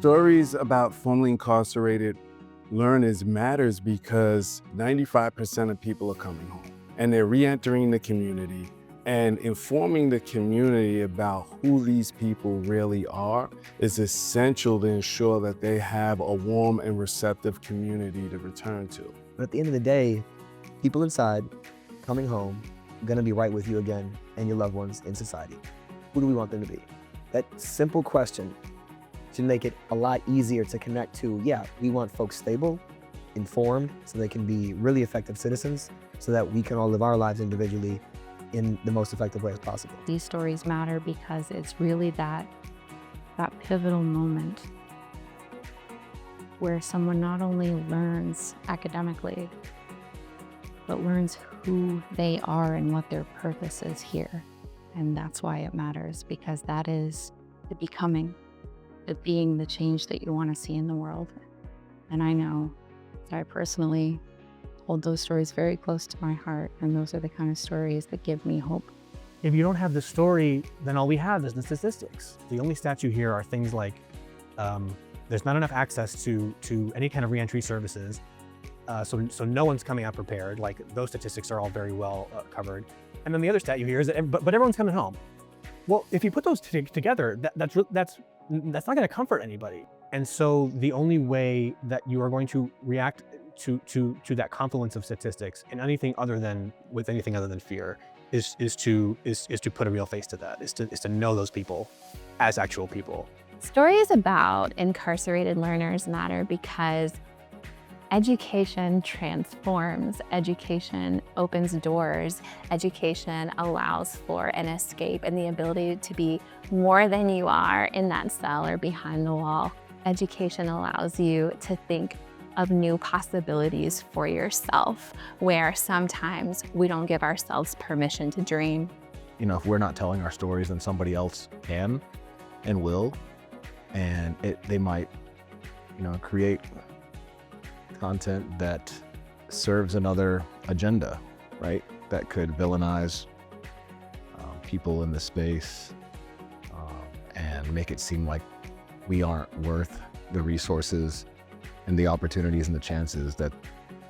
Stories about formerly incarcerated learners matters because 95% of people are coming home and they're re-entering the community, and informing the community about who these people really are is essential to ensure that they have a warm and receptive community to return to. But at the end of the day, people inside, coming home, gonna be right with you again and your loved ones in society. Who do we want them to be? That simple question should make it a lot easier to connect to, yeah, we want folks stable, informed, so they can be really effective citizens, so that we can all live our lives individually in the most effective way as possible. These stories matter because it's really that pivotal moment where someone not only learns academically, but learns who they are and what their purpose is here. And that's why it matters, because that is the becoming, the being the change that you want to see in the world. And I know that I personally hold those stories very close to my heart, and those are the kind of stories that give me hope. If you don't have the story, then all we have is the statistics. The only stats you hear are things like there's not enough access to any kind of reentry services, so no one's coming out prepared. Like, those statistics are all very well covered. And then the other stat you hear is that but everyone's coming home. Well, if you put those together, that's not going to comfort anybody. And so the only way that you are going to react to that confluence of statistics in anything other than fear is to put a real face to that, is to know those people as actual people. Stories about incarcerated learners matter because education transforms, education opens doors, education allows for an escape and the ability to be more than you are in that cell or behind the wall. Education allows you to think of new possibilities for yourself, where sometimes we don't give ourselves permission to dream. You know, if we're not telling our stories, then somebody else can and will, and they might, create content that serves another agenda, right? That could villainize people in the space and make it seem like we aren't worth the resources and the opportunities and the chances that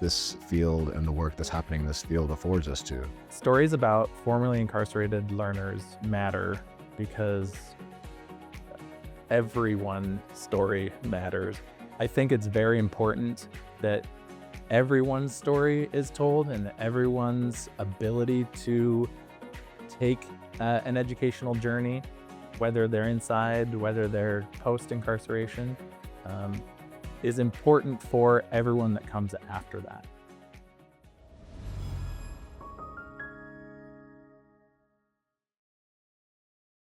this field and the work that's happening in this field affords us to. Stories about formerly incarcerated learners matter because everyone's story matters. I think it's very important that everyone's story is told and that everyone's ability to take an educational journey, whether they're inside, whether they're post-incarceration, is important for everyone that comes after that.